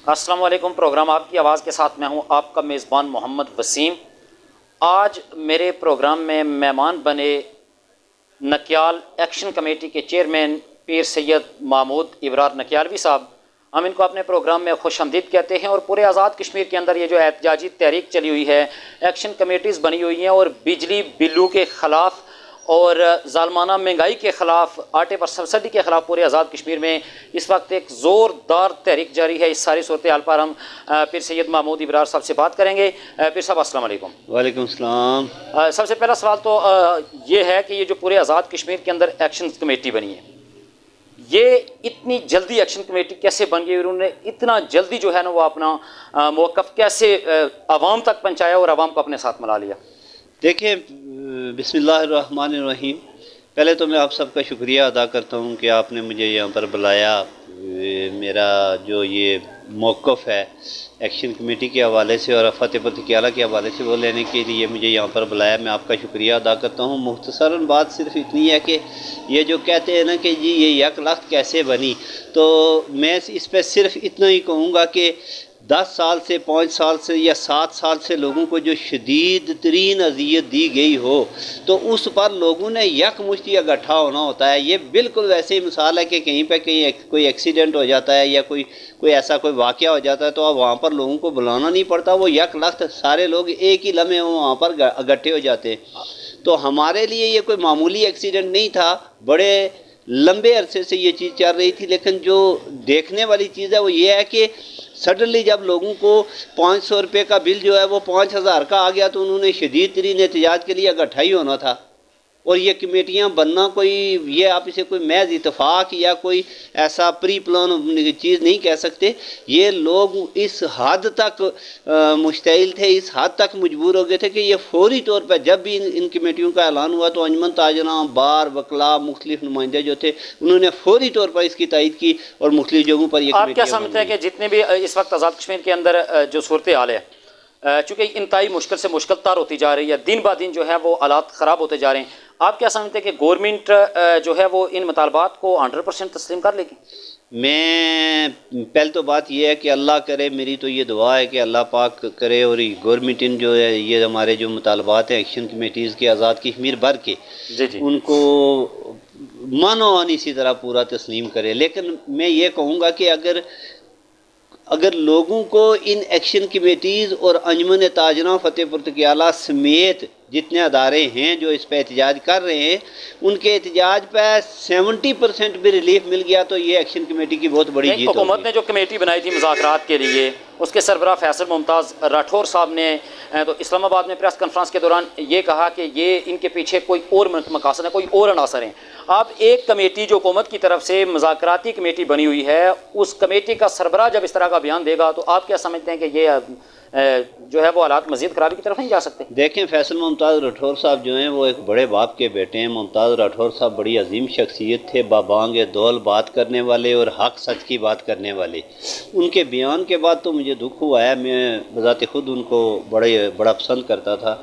السلام علیکم۔ پروگرام آپ کی آواز کے ساتھ میں ہوں آپ کا میزبان محمد وسیم۔ آج میرے پروگرام میں مہمان بنے نکیال ایکشن کمیٹی کے چیئرمین پیر سید محمود ابرار نکیالوی صاحب۔ ہم ان کو اپنے پروگرام میں خوش آمدید کہتے ہیں، اور پورے آزاد کشمیر کے اندر یہ جو احتجاجی تحریک چلی ہوئی ہے، ایکشن کمیٹیز بنی ہوئی ہیں، اور بجلی بلوں کے خلاف اور ظالمانہ مہنگائی کے خلاف، آٹے پر سبسڈی کے خلاف پورے آزاد کشمیر میں اس وقت ایک زوردار تحریک جاری ہے۔ اس ساری صورتحال پر ہم پیر سید محمود ابرار صاحب سے بات کریں گے۔ پیر صاحب السلام علیکم۔ وعلیکم السلام۔ سب سے پہلا سوال تو یہ ہے کہ یہ جو پورے آزاد کشمیر کے اندر ایکشن کمیٹی بنی ہے، یہ اتنی جلدی ایکشن کمیٹی کیسے بن گئی، اور انہوں نے اتنا جلدی جو ہے نا وہ اپنا موقف کیسے عوام تک پہنچایا اور عوام کو اپنے ساتھ ملا لیا؟ دیکھیں، بسم اللہ الرحمن الرحیم۔ پہلے تو میں آپ سب کا شکریہ ادا کرتا ہوں کہ آپ نے مجھے یہاں پر بلایا۔ میرا جو یہ موقف ہے ایکشن کمیٹی کے حوالے سے اور فتح پور تکیالہ کے حوالے سے وہ لینے کے لیے مجھے یہاں پر بلایا، میں آپ کا شکریہ ادا کرتا ہوں۔ مختصراً بات صرف اتنی ہے کہ یہ جو کہتے ہیں نا کہ جی یہ یک لخت کیسے بنی، تو میں اس پہ صرف اتنا ہی کہوں گا کہ 10 سال سے 5 سال سے یا 7 سال سے لوگوں کو جو شدید ترین اذیت دی گئی ہو تو اس پر لوگوں نے یک مشتی اکٹھا ہونا ہوتا ہے۔ یہ بالکل ویسے ہی مثال ہے کہ کہیں پہ کوئی ایکسیڈنٹ ہو جاتا ہے یا کوئی ایسا کوئی واقعہ ہو جاتا ہے تو اب وہاں پر لوگوں کو بلانا نہیں پڑتا، وہ یک لخت سارے لوگ ایک ہی لمحے وہاں پر اکٹھے ہو جاتے ہیں۔ تو ہمارے لیے یہ کوئی معمولی ایکسیڈنٹ نہیں تھا، بڑے لمبے عرصے سے یہ چیز چل رہی تھی، لیکن جو دیکھنے والی چیز ہے وہ یہ ہے کہ سڈنلی جب لوگوں کو 500 روپے کا بل جو ہے وہ 5000 کا آ گیا تو انہوں نے شدید ترین احتجاج کے لیے اکٹھا ہی ہونا تھا۔ اور یہ کمیٹیاں بننا کوئی یہ آپ اسے کوئی محض اتفاق یا کوئی ایسا پری پلان چیز نہیں کہہ سکتے۔ یہ لوگ اس حد تک مشتعل تھے، اس حد تک مجبور ہو گئے تھے کہ یہ فوری طور پہ جب بھی ان کمیٹیوں کا اعلان ہوا تو انجمن تاجران، بار، وکلا، مختلف نمائندے جو تھے انہوں نے فوری طور پر اس کی تائید کی اور مختلف جگہوں پر یہ آپ کمیٹیاں کیا سمجھتے ہیں کہ جتنے بھی اس وقت آزاد کشمیر کے اندر جو صورتحال ہے، چونکہ انتہائی مشکل سے مشکل تر ہوتی جا رہی ہے، دن بہ دن جو ہے وہ حالات خراب ہوتے جا رہے ہیں، آپ کیا سمجھتے ہیں کہ گورنمنٹ جو ہے وہ ان مطالبات کو 100% تسلیم کر لے گی؟ میں پہلے تو بات یہ ہے کہ اللہ کرے، میری تو یہ دعا ہے کہ اللہ پاک کرے اور گورنمنٹ ان جو ہے یہ ہمارے جو مطالبات ہیں ایکشن کمیٹیز کے آزاد کشمیر بھر کے جی ان کو من و اسی طرح پورا تسلیم کرے۔ لیکن میں یہ کہوں گا کہ اگر لوگوں کو ان ایکشن کمیٹیز اور انجمن تاجران فتح پور تکیالہ سمیت جتنے ادارے ہیں جو اس پہ احتجاج کر رہے ہیں ان کے احتجاج پہ 70% بھی ریلیف مل گیا تو یہ ایکشن کمیٹی کی بہت بڑی جیت ہوگی۔ حکومت نے جو کمیٹی بنائی تھی مذاکرات کے لیے، اس کے سربراہ فیصل ممتاز راٹھور صاحب نے تو اسلام آباد میں پریس کانفرنس کے دوران یہ کہا کہ یہ ان کے پیچھے کوئی اور مقاصد ہے، کوئی اور عناصر ہیں۔ اب ایک کمیٹی جو حکومت کی طرف سے مذاکراتی کمیٹی بنی ہوئی ہے، اس کمیٹی کا سربراہ جب اس طرح کا بیان دے گا تو آپ کیا سمجھتے ہیں کہ یہ جو ہے وہ حالات مزید خرابی کی طرف نہیں جا سکتے؟ دیکھیں، فیصل ممتاز راٹھور صاحب جو ہیں وہ ایک بڑے باپ کے بیٹے ہیں۔ ممتاز راٹھور صاحب بڑی عظیم شخصیت تھے، بابانگ دول بات کرنے والے اور حق سچ کی بات کرنے والے۔ ان کے بیان کے بعد تو مجھے دکھ ہوا ہے، میں بذات خود ان کو بڑا پسند کرتا تھا۔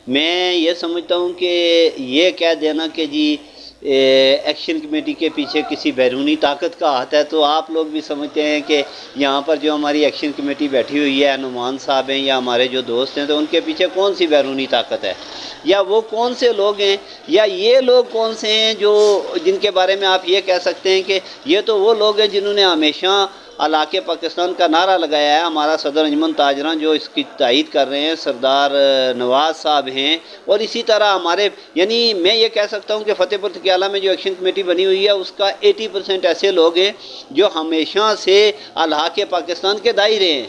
میں یہ سمجھتا ہوں کہ یہ کہہ دینا کہ جی ایکشن کمیٹی کے پیچھے کسی بیرونی طاقت کا ہاتھ ہے، تو آپ لوگ بھی سمجھتے ہیں کہ یہاں پر جو ہماری ایکشن کمیٹی بیٹھی ہوئی ہے، نعمان صاحب ہیں یا ہمارے جو دوست ہیں، تو ان کے پیچھے کون سی بیرونی طاقت ہے، یا وہ کون سے لوگ ہیں، یا یہ لوگ کون سے ہیں جن کے بارے میں آپ یہ کہہ سکتے ہیں کہ یہ تو وہ لوگ ہیں جنہوں نے ہمیشہ علاقے پاکستان کا نعرہ لگایا ہے۔ ہمارا صدر انجمن تاجران جو اس کی تائید کر رہے ہیں سردار نواز صاحب ہیں، اور اسی طرح ہمارے یعنی میں یہ کہہ سکتا ہوں کہ فتح پور تکیالہ میں جو ایکشن کمیٹی بنی ہوئی ہے اس کا 80% ایسے لوگ ہیں جو ہمیشہ سے علاقے پاکستان کے دائرے ہیں۔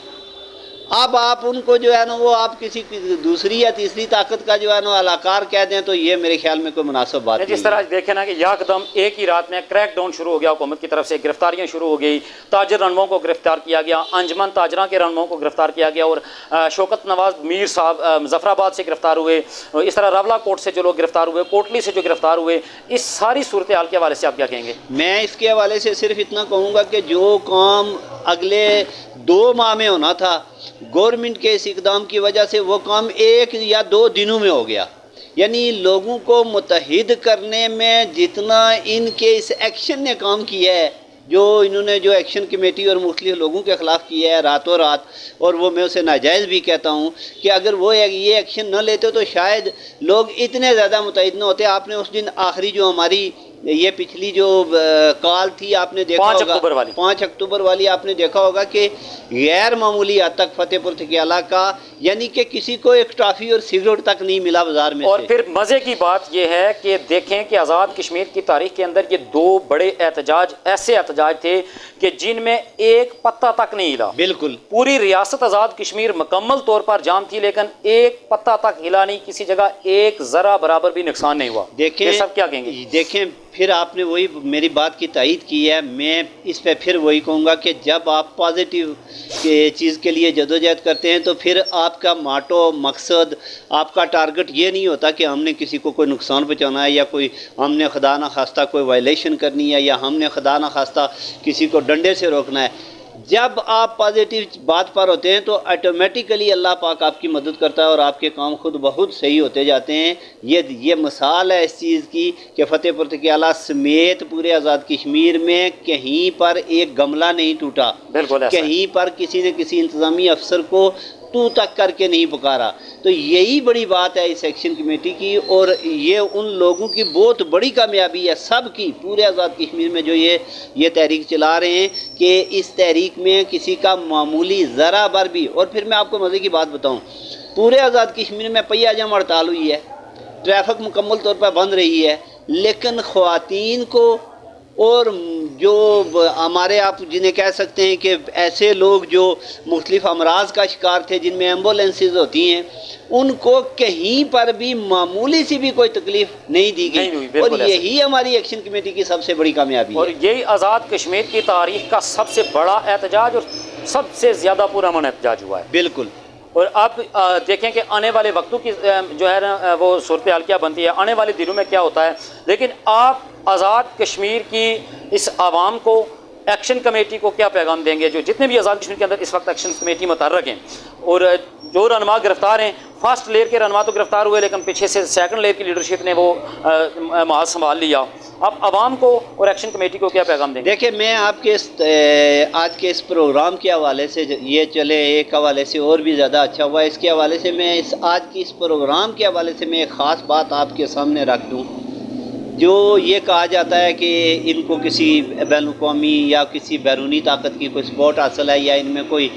اب آپ ان کو جو ہے نا وہ آپ کسی دوسری یا تیسری طاقت کا جو ہے نا علاقار کہہ دیں تو یہ میرے خیال میں کوئی مناسب بات نہیں ہے۔ جس طرح دیکھیں نا کہ یکدم ایک ہی رات میں کریک ڈاؤن شروع ہو گیا، حکومت کی طرف سے گرفتاریاں شروع ہو گئی، تاجر رہنماؤں کو گرفتار کیا گیا، انجمن تاجران کے رہنماؤں کو گرفتار کیا گیا، اور شوکت نواز میر صاحب مظفر آباد سے گرفتار ہوئے، اس طرح راولہ کوٹ سے جو لوگ گرفتار ہوئے، کوٹلی سے جو گرفتار ہوئے، اس ساری صورتحال کے حوالے سے آپ کیا کہیں گے؟ میں اس کے حوالے سے صرف اتنا کہوں گا کہ جو کام اگلے 2 ماہ میں ہونا تھا گورنمنٹ کے اس اقدام کی وجہ سے وہ کام 1 یا 2 دنوں میں ہو گیا۔ یعنی لوگوں کو متحد کرنے میں جتنا ان کے اس ایکشن نے کام کیا ہے جو انہوں نے جو ایکشن کمیٹی اور مختلف لوگوں کے خلاف کیا ہے راتوں رات، اور وہ میں اسے ناجائز بھی کہتا ہوں کہ اگر وہ یہ ایکشن نہ لیتے تو شاید لوگ اتنے زیادہ متعدد نہ ہوتے۔ آپ نے اس دن آخری جو ہماری یہ پچھلی جو کال تھی آپ نے دیکھا ہوگا 5 اکتوبر والی، آپ نے دیکھا ہوگا کہ غیر معمولی حد تک فتح پور تکیالہ کا، یعنی کہ کسی کو ایک ٹافی اور سگریٹ تک نہیں ملا بازار میں اور سے۔ پھر مزے کی بات یہ ہے کہ دیکھیں کہ آزاد کشمیر کی تاریخ کے اندر یہ 2 بڑے احتجاج ایسے احتجاج تھے کہ جن میں ایک پتہ تک نہیں ہلا۔ بالکل پوری ریاست آزاد کشمیر مکمل طور پر جام تھی، لیکن ایک پتہ تک ہلا نہیں، کسی جگہ ایک ذرہ برابر بھی نقصان نہیں ہوا۔ دیکھیں، یہ سب کیا کہیں گے؟ دیکھیں پھر آپ نے وہی میری بات کی تائید کی ہے، میں اس پہ پھر وہی کہوں گا کہ جب آپ پازیٹیو چیز کے لیے جدوجہد کرتے ہیں تو پھر آپ کا ماٹو، مقصد، آپ کا ٹارگٹ یہ نہیں ہوتا کہ ہم نے کسی کو کوئی نقصان پہنچانا ہے، یا کوئی ہم نے خدا نخواستہ کوئی وائلیشن کرنی ہے، یا ہم نے خدا نخواستہ کسی کو ڈنڈے سے روکنا ہے۔ جب آپ پازیٹیو بات پر ہوتے ہیں تو آٹومیٹیکلی اللہ پاک آپ کی مدد کرتا ہے اور آپ کے کام خود بہت صحیح ہوتے جاتے ہیں۔ یہ مثال ہے اس چیز کی کہ فتح پور تکیالہ سمیت پورے آزاد کشمیر میں کہیں پر ایک گملہ نہیں ٹوٹا، بالکل ایسا ہے۔ کہیں پر کسی نے کسی انتظامی افسر کو تو تک کر کے نہیں پکارا۔ تو یہی بڑی بات ہے اس ایکشن کمیٹی کی، اور یہ ان لوگوں کی بہت بڑی کامیابی ہے سب کی، پورے آزاد کشمیر میں جو یہ تحریک چلا رہے ہیں، کہ اس تحریک میں کسی کا معمولی ذرا بر بھی۔ اور پھر میں آپ کو مزے کی بات بتاؤں، پورے آزاد کشمیر میں پہیہ جم ہڑتال ہوئی ہے، ٹریفک مکمل طور پر بند رہی ہے، لیکن خواتین کو اور جو ہمارے آپ جنہیں کہہ سکتے ہیں کہ ایسے لوگ جو مختلف امراض کا شکار تھے، جن میں ایمبولینسز ہوتی ہیں، ان کو کہیں پر بھی معمولی سی بھی کوئی تکلیف نہیں دی گئی، اور یہی ہماری ایکشن کمیٹی کی سب سے بڑی کامیابی ہے۔ اور یہی آزاد کشمیر کی تاریخ کا سب سے بڑا احتجاج اور سب سے زیادہ پرامن احتجاج ہوا ہے۔ بالکل۔ اور اب دیکھیں کہ آنے والے وقتوں کی جو ہے نا وہ صورتحال کیا بنتی ہے، آنے والے دنوں میں کیا ہوتا ہے، لیکن آپ آزاد کشمیر کی اس عوام کو، ایکشن کمیٹی کو کیا پیغام دیں گے؟ جو جتنے بھی آزاد کشمیر کے اندر اس وقت ایکشن کمیٹی متحرک ہیں، اور جو رہنما گرفتار ہیں، فرسٹ لیئر کے رہنما تو گرفتار ہوئے، لیکن پیچھے سے سیکنڈ لیئر کی لیڈرشپ نے وہ محاذ سنبھال لیا، اب عوام کو اور ایکشن کمیٹی کو کیا پیغام دیں گے؟ دیکھیں، میں آپ کے آج کے اس پروگرام کے حوالے سے، یہ چلے ایک حوالے سے اور بھی زیادہ اچھا ہوا، اس کے حوالے سے میں آج کی اس پروگرام کے حوالے سے میں ایک خاص بات آپ کے سامنے رکھ دوں۔ جو یہ کہا جاتا ہے کہ ان کو کسی بین الاقوامی یا کسی بیرونی طاقت کی کوئی سپورٹ حاصل ہے، یا ان میں کوئی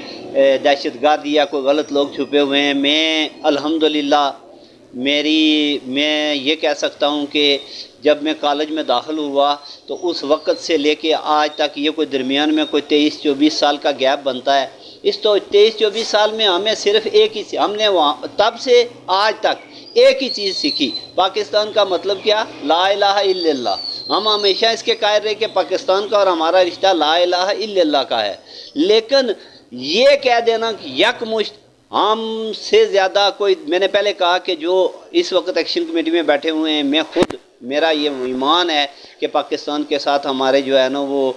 دہشت گرد یا کوئی غلط لوگ چھپے ہوئے ہیں، میں الحمدللہ میں یہ کہہ سکتا ہوں کہ جب میں کالج میں داخل ہوا تو اس وقت سے لے کے آج تک یہ کوئی درمیان میں کوئی 23-24 سال کا گیپ بنتا ہے۔ اس تو 23-24 سال میں ہمیں صرف ایک ہی، ہم نے وہاں تب سے آج تک ایک ہی چیز سیکھی، پاکستان کا مطلب کیا؟ لا الہ الا اللہ۔ ہم ہمیشہ اس کے قائل رہے کہ پاکستان کا اور ہمارا رشتہ لا الہ الا اللہ کا ہے، لیکن یہ کہہ دینا کہ یک مشت ہم سے زیادہ کوئی، میں نے پہلے کہا کہ جو اس وقت ایکشن کمیٹی میں بیٹھے ہوئے ہیں، میں خود، میرا یہ ایمان ہے کہ پاکستان کے ساتھ ہمارے جو ہے نا وہ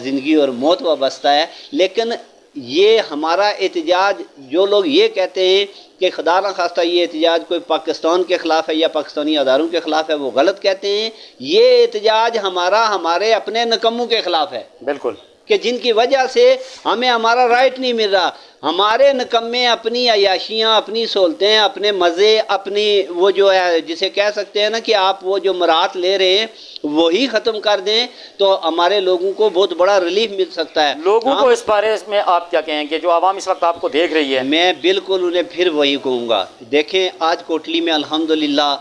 زندگی اور موت وابستہ ہے، لیکن یہ ہمارا احتجاج، جو لوگ یہ کہتے ہیں کہ خدا نخواستہ یہ احتجاج کوئی پاکستان کے خلاف ہے یا پاکستانی اداروں کے خلاف ہے، وہ غلط کہتے ہیں۔ یہ احتجاج ہمارے اپنے نکموں کے خلاف ہے، بالکل، کہ جن کی وجہ سے ہمیں ہمارا رائٹ نہیں مل رہا۔ ہمارے نکمے اپنی عیاشیاں، اپنی سہولتیں، اپنے مزے، اپنی وہ جو ہے جسے کہہ سکتے ہیں نا کہ آپ وہ جو مراحت لے رہے ہیں وہی ختم کر دیں تو ہمارے لوگوں کو بہت بڑا ریلیف مل سکتا ہے۔ لوگوں کو اس بارے میں آپ کیا کہیں گے جو عوام اس وقت آپ کو دیکھ رہی ہے؟ میں بالکل انہیں پھر وہی کہوں گا، دیکھیں آج کوٹلی میں الحمدللہ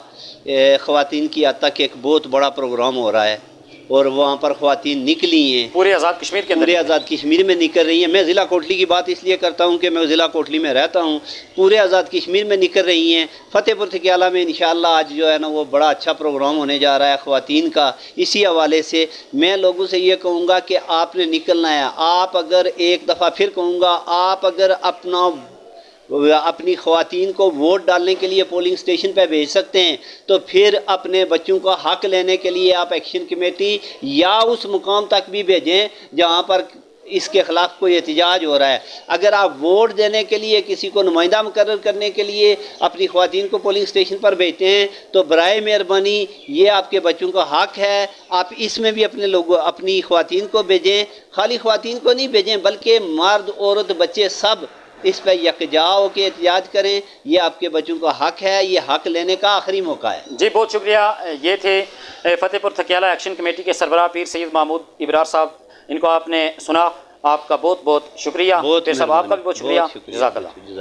خواتین کی حد تک ایک بہت بڑا پروگرام ہو رہا ہے، اور وہاں پر خواتین نکلی ہیں پورے آزاد کشمیر کے اندر، پورے آزاد کشمیر میں نکل رہی ہیں۔ میں ضلع کوٹلی کی بات اس لیے کرتا ہوں کہ میں ضلع کوٹلی میں رہتا ہوں، پورے آزاد کشمیر میں نکل رہی ہیں۔ فتح پور تکیالہ میں انشاءاللہ آج جو ہے نا وہ بڑا اچھا پروگرام ہونے جا رہا ہے خواتین کا۔ اسی حوالے سے میں لوگوں سے یہ کہوں گا کہ آپ نے نکلنا ہے۔ آپ اگر ایک دفعہ پھر کہوں گا، آپ اگر اپنی خواتین کو ووٹ ڈالنے کے لیے پولنگ سٹیشن پہ بھیج سکتے ہیں تو پھر اپنے بچوں کا حق لینے کے لیے آپ ایکشن کمیٹی یا اس مقام تک بھی بھیجیں جہاں پر اس کے خلاف کوئی احتجاج ہو رہا ہے، اگر آپ ووٹ دینے کے لیے کسی کو نمائندہ مقرر کرنے کے لیے اپنی خواتین کو پولنگ اسٹیشن پر بھیجتے ہیں تو برائے مہربانی یہ آپ کے بچوں کا حق ہے، آپ اس میں بھی اپنی خواتین کو بھیجیں، خالی خواتین کو نہیں بھیجیں بلکہ مرد عورت بچے سب اس پہ یکجا ہو کے احتجاج کریں، یہ آپ کے بچوں کا حق ہے، یہ حق لینے کا آخری موقع ہے۔ جی بہت شکریہ، یہ تھے فتح پور تھکیالہ ایکشن کمیٹی کے سربراہ پیر سید محمود ابرار صاحب، ان کو آپ نے سنا، آپ کا بہت بہت شکریہ، پیر صاحب آپ کا بھی بہت شکریہ، جزاک اللہ۔